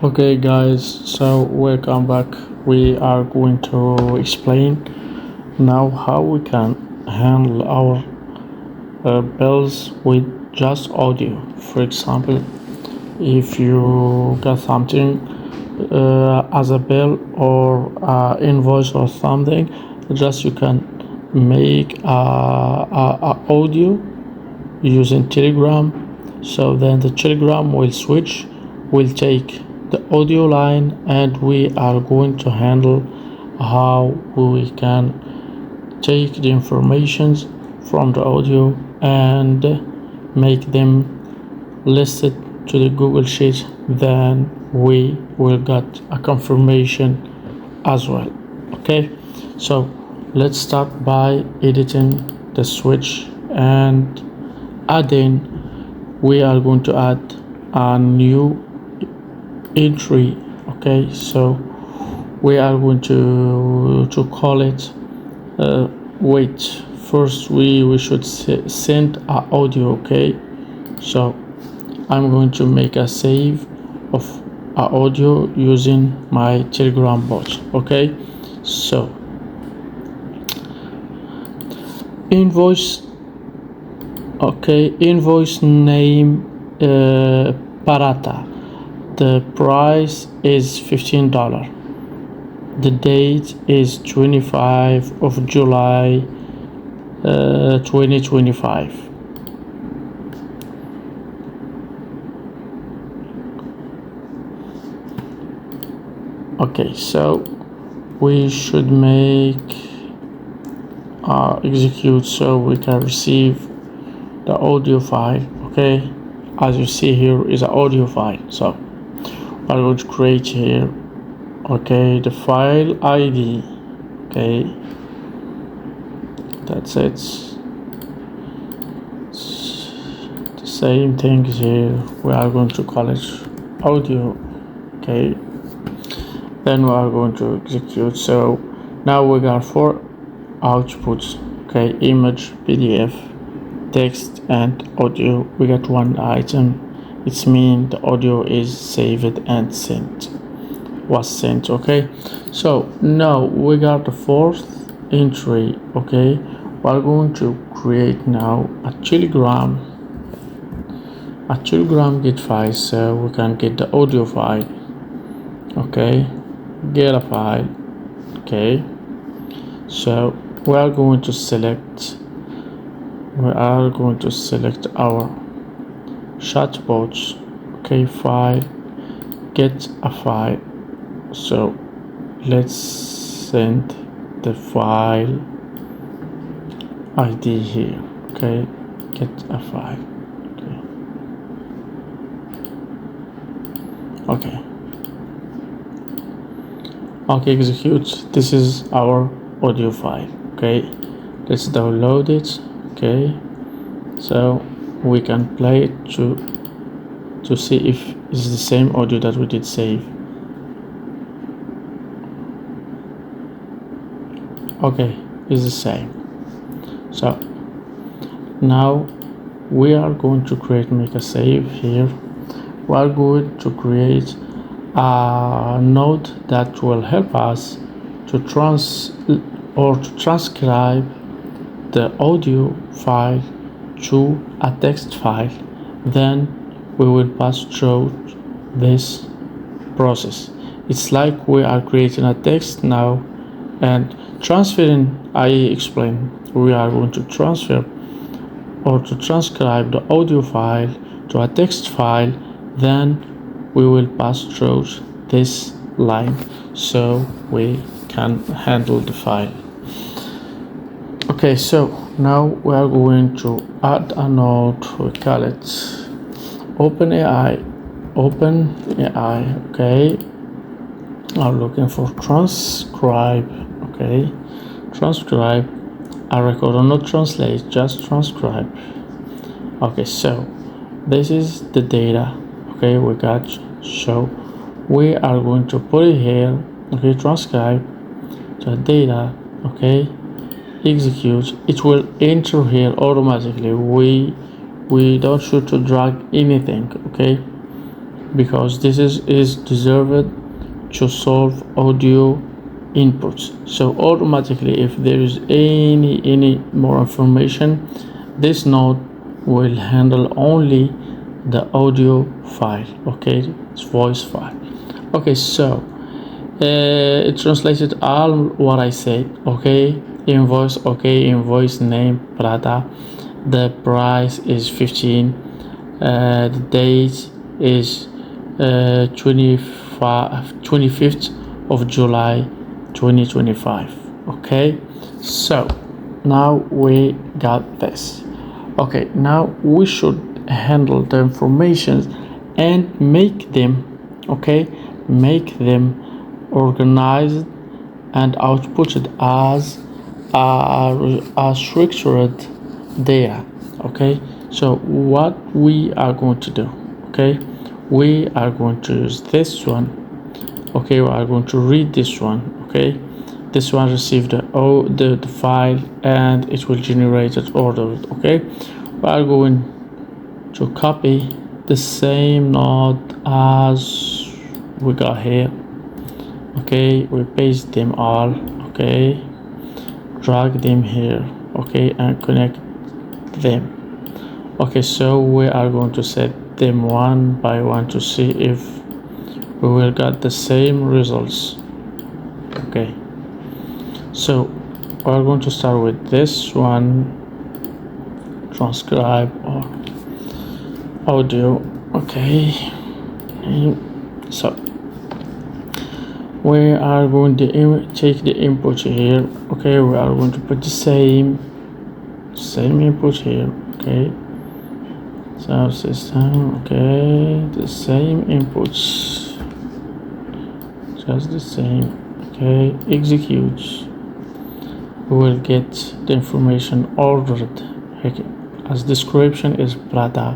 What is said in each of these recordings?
Okay guys, so welcome back. We are going to explain now how we can handle our bills with just audio. For example, if you got something as a bill or invoice or something, just you can make a audio using Telegram. So then the Telegram will take the audio line, and we are going to handle how we can take the informations from the audio and make them listed to the Google Sheet. Then we will get a confirmation as well. Okay, so let's start by editing the switch and adding. We are going to add a new entry. Okay, so we are going to call it wait, first we should send our audio. Okay, so I'm going to make a save of our audio using my Telegram bot. Okay, so invoice. Okay, invoice name Parata. The price is $15. The date is 25 of July 2025. Okay, so we should make execute so we can receive the audio file. Okay, as you see here is an audio file. So I'm going to create here, okay, the file ID. Okay, that's it. It's the same thing here. We are going to call it audio. Okay, then we are going to execute. So now we got 4 outputs. Okay, image, PDF, text and audio. We got 1 item. It means the audio is saved and was sent. Okay, so now we got the 4th entry. Okay, we're going to create now a Telegram get file so we can get the audio file. Okay, get a file. Okay, so we are going to select our chatbots. Okay, file, get a file. So let's send the file ID here. Okay, get a file. Okay, execute. This is our audio file. Okay, let's download it. Okay, so we can play it to see if it's the same audio that we did save. Okay, it's the same. So now we are going to make a save here. We are going to create a node that will help us to transcribe the audio file to a text file. Then we will pass through this process. It's like we are creating a text now and transferring. I explained we are going to transfer or to transcribe the audio file to a text file. Then we will pass through this line so we can handle the file. Okay, so now we are going to add a node. We call it OpenAI. Okay, I'm looking for transcribe. Okay, transcribe a record, or not translate, just transcribe. Okay, so this is the data. Okay, we got, so we are going to put it here. Okay, transcribe the data. Okay, execute. It will enter here automatically. We don't should to drag anything. Okay, because this is deserved to solve audio inputs. So automatically, if there is any more information, this node will handle only the audio file. Okay, it's voice file. Okay, so it translated all what I said. Okay, invoice. Okay, invoice name Prada. The price is 15. The date is 25th of July 2025. Okay, so now we got this. Okay, now we should handle the information and make them organized and outputted as a structured data. Okay, so what we are going to do, okay, we are going to use this one. Okay, we are going to read this one. Okay, this one received the file and it will generate it ordered. Okay, we are going to copy the same node as we got here. Okay, we paste them all. Okay, drag them here. Okay, and connect them. Okay, so we are going to set them one by one to see if we will get the same results. Okay, so we're going to start with this one, transcribe or audio. Okay, so we are going to take the input here. Okay, we are going to put the same input here. Okay, so system. Okay, the same inputs, just the same. Okay, executes. We will get the information ordered. Okay, as description is Prada,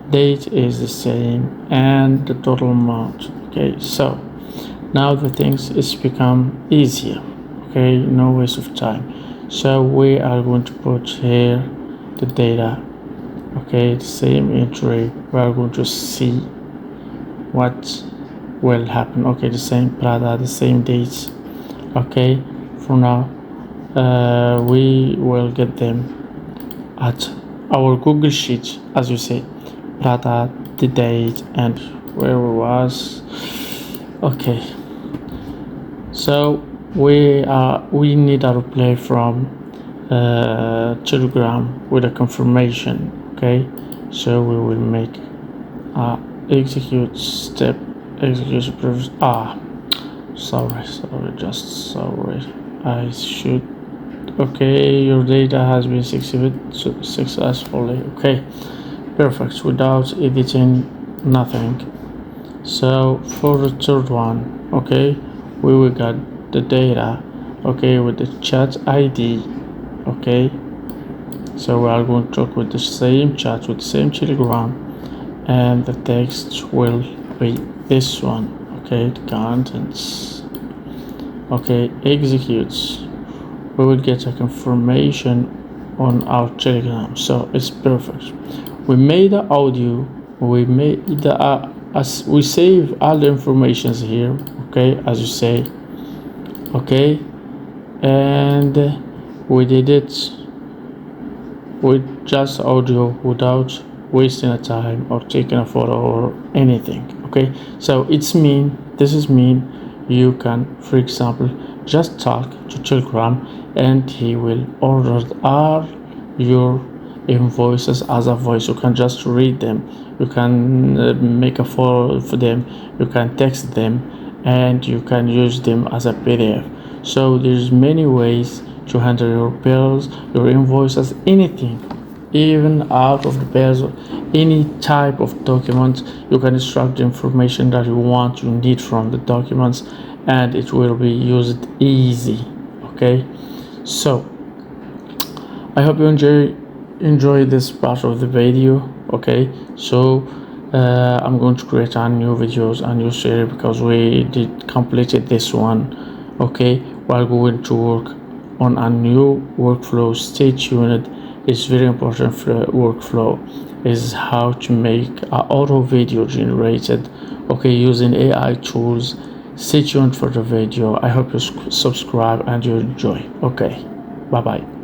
date is the same, and the total amount. Okay, so now the things is become easier. Okay, no waste of time. So we are going to put here the data. Okay, the same entry. We are going to see what will happen. Okay, the same Prada, the same dates. Okay, for now we will get them at our Google Sheet, as you say, Prada, the date, and where we was. Okay, so we need a reply from Telegram with a confirmation. Okay, so we will make execute step, execute previous. Sorry, I should. Okay, your data has been successfully. Okay, perfect, without editing nothing. So for the third one, okay, we will get the data, okay, with the chat ID. Okay, so we are going to talk with the same chat, with the same Telegram, and the text will be this one. Okay, the contents. Okay, executes. We will get a confirmation on our Telegram, so it's perfect. We made the audio, we made the as we save all the informations here. Okay, as you say. Okay, and we did it with just audio without wasting a time or taking a photo or anything. Okay, so this is mean you can, for example, just talk to Telegram and he will order all your invoices as a voice. You can just read them, you can make a photo for them, you can text them, and you can use them as a PDF. So there's many ways to handle your bills, your invoices, anything, even out of the bills, any type of document. You can extract the information that you need from the documents, and it will be used easy. Okay, so I hope you enjoy this part of the video. Okay, so I'm going to create a new videos and new series because we completed this one. Okay, we're going to work on a new workflow. Stay tuned, it's very important for workflow. is how to make an auto video generated, okay, using AI tools. Stay tuned for the video. I hope you subscribe and you enjoy. Okay, bye bye.